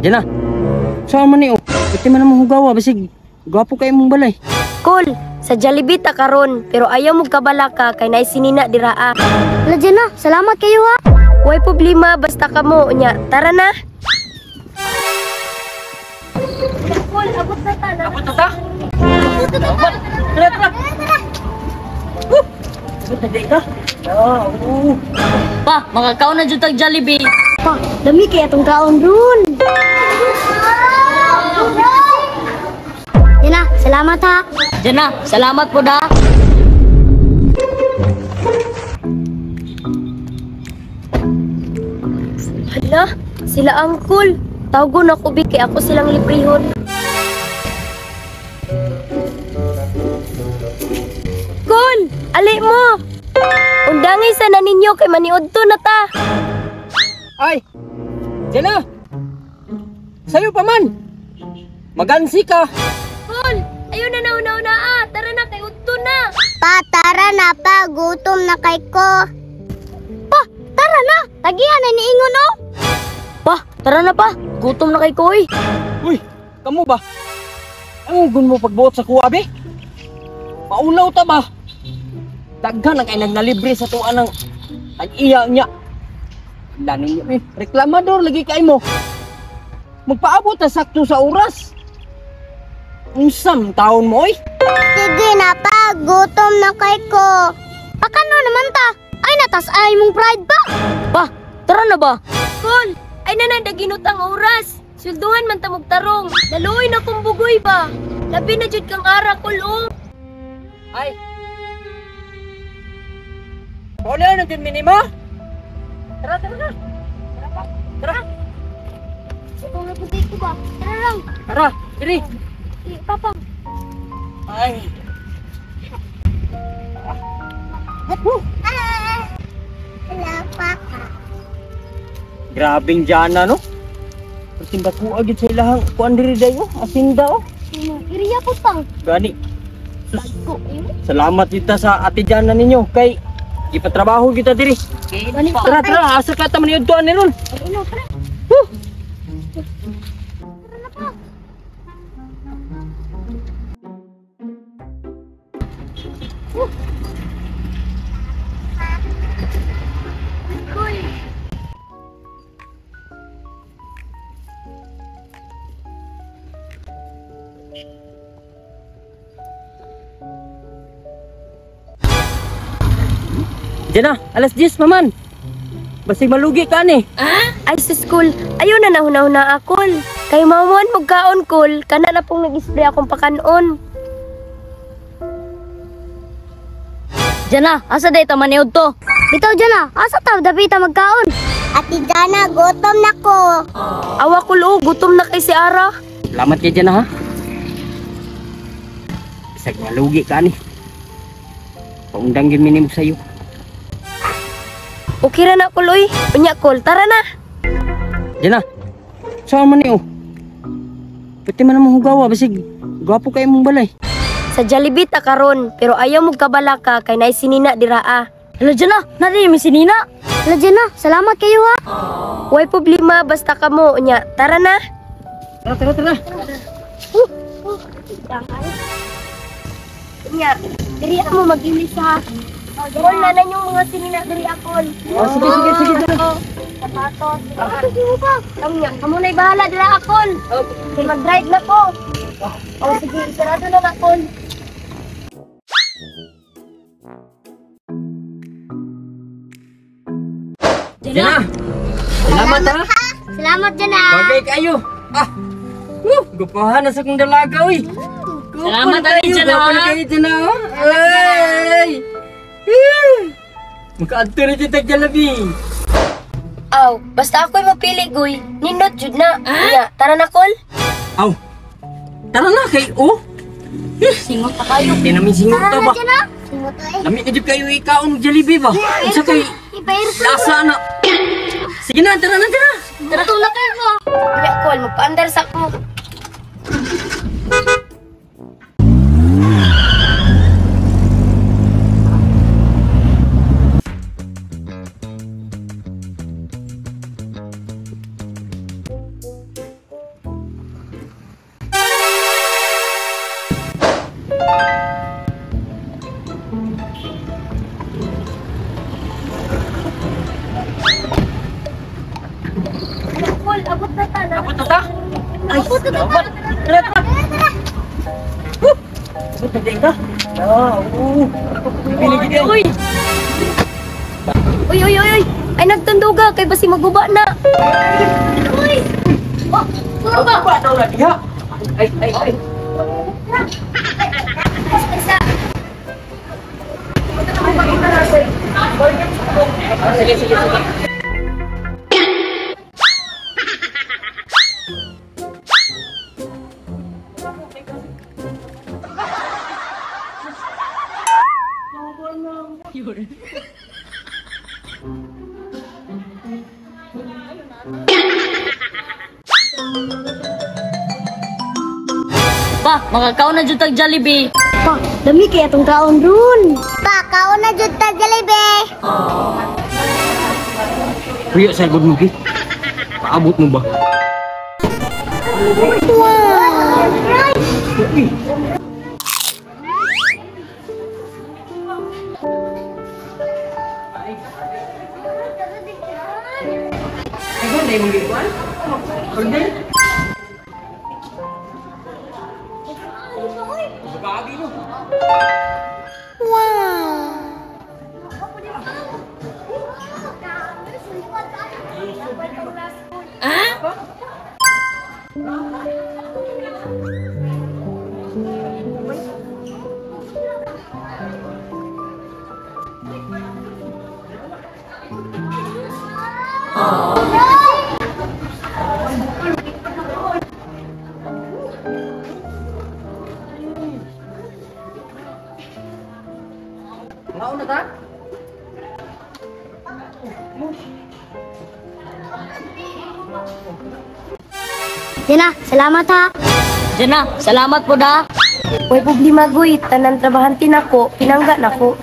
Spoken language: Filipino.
Diyan na. Saan man ni, oh. Pwede man namang hugawa, basig. Gwapo kayo mong balay. Cool, sa Jollibee ta karon, pero ayaw mo kabalaka kay nay sinina diraa. Wala dyan na, salamat kayo ha. Way problema basta kamo nya. Tara na. Cool, abot na ta. Abot na ta? Abot. Tara, tara. Abot na di ka? Oo. Pa, makakaon na dyan tag Jollibee. Pa, dami kaya itong kaon dun. Yan na, salamat ha. Dyan na, salamat po da. Hala, sila ang cool. Tawgon ako bi kay ako silang librehon. Cool, ali mo. Undangay sana ninyo kay maniudto na ta. Ay! Diyan na! Sa'yo pa man! Magansi ka! Cool, ayun na nauna-una ah. Tara na kay udto na. Pa, tara na pa, gutom na kay ko. Pa, tara na, tagihan na niingon oh. Pa, tara na pa. Gutom na kay Koy. Uy! Kamu ba? Ang gun mo pagbuot sa kuwa, be? Maulaw ta ba? Daghan ang kay nagnalibre sa tuwa ng tag-iya niya. Dani niyo, eh. Reklamador lagi kay mo. Magpaabot na sakto sa oras. Unsam taon mo, oy? Sige na pa, gutom na kay ko. Pakano naman ta? Ay, natas ay mong pride pa. Pa, tara na ba? Cool, ay nanay ginutang oras. Sulduhan man tamog tarong. Daluoy na kong bugoy ba? Labi na jud kang ara Cool oh. Ay! Wala na din minima? Tara, tara na! Tara pa! Tara! Ito na po dito ba? Tara lang. Tara! Dili! Papa. Ay! Hello, Papa. Grabing dyan no? Pertimba ko agad sa ilahang kuan diri dayo, asinda oh. Iriya ko tang. Gani. Sus, Ko, salamat kita sa ate Jana ninyo kay ipatrabaho kita diri. Tara, tara, asa ka ta man yun tuan ni ron. Ano, tara. Diyan na, alas 10 maman. Basig malugi ka ni. Ay sa school, ayun na nahuna-huna akol. Kay mamuan mo kaon Cool, kana na pong nag-spray akong pakanon. Dyan na, asa day ta maniud to. Bitaw dyan na, asa taw dapita magkaon? Ate Jana, gutom na ko. Awa Cool oh, gutom na kay si Ara. Salamat kay Jana ha. Basig malugi ka ni. Paundang gyud minim sayo. Okay ra na Cool oy. Unya Cool, tara na. Diyan na. Saan man ni oh. Pwede man namang hugawa, basig gwapo kayo mong balay. Sa Jollibee ta karon, pero ayaw mo kabalaka kay nay sinina diraa. Hala dyan na, nari may sinina. Wala dyan na, salamat kayo ha. Way problema basta kamo nya. Tara na. Tara, tara, tara. Nya, diri mo mag-ilis ha. Cool na lang yung mga sinina diri akol. Oh, sige, sige, sige. Sapatos. Sige mo pa. Nya, kamo na'y bahala dira akol. Kay mag-drive na ko. Oh, sige, sarado na akol. Diyan na. Salamat ha. Salamat dyan ha. Bagay kayo. Ah. Gupahan na sa kong dalaga uy. Salamat tayo dyan ha. Gupahan kayo dyan ha. Ay. Makaadto rin yung tag-Jollibee. Aw, basta ako'y mapili, Goy. Nindot jud na. Nya, tara na, Col. Aw. Tara na kay oh. Singot pa kayo. Di namin singot to ba? Dyan ha. Singot ay. Lami na dyan kayo ikaon Jollibee ba? Isa kay Ibayar ko. lasa na. Sige na, tara na, tara. Tara tulak kayo mo. Nya, Col, magpaandar sa ko. Dapat na ta? Ay, salamat. Tara, tara. Dapat ka? Biligid yan. Uy! Uy, uy, uy, uy! Ay, nagtunduga kay basi maguba na. Uy! Oh, Ang ba daw na diha? Ay, ay, ay. Sige, sige, sige. Pa, makakaon na jud tag Jollibee. Pa, dami kaya itong kaon run. Pa, kaon na jud ta Jollibee. Kuya, sa good mo, Ki. Paabot mo ba? Ay, ba? Dahil mong gikuan? Order? Bagagi no? Mau na ta? Jana, salamat ha. Jana, salamat po da. Uy, problema, Goy. Tanan trabahantin ako. Pinangga na ko.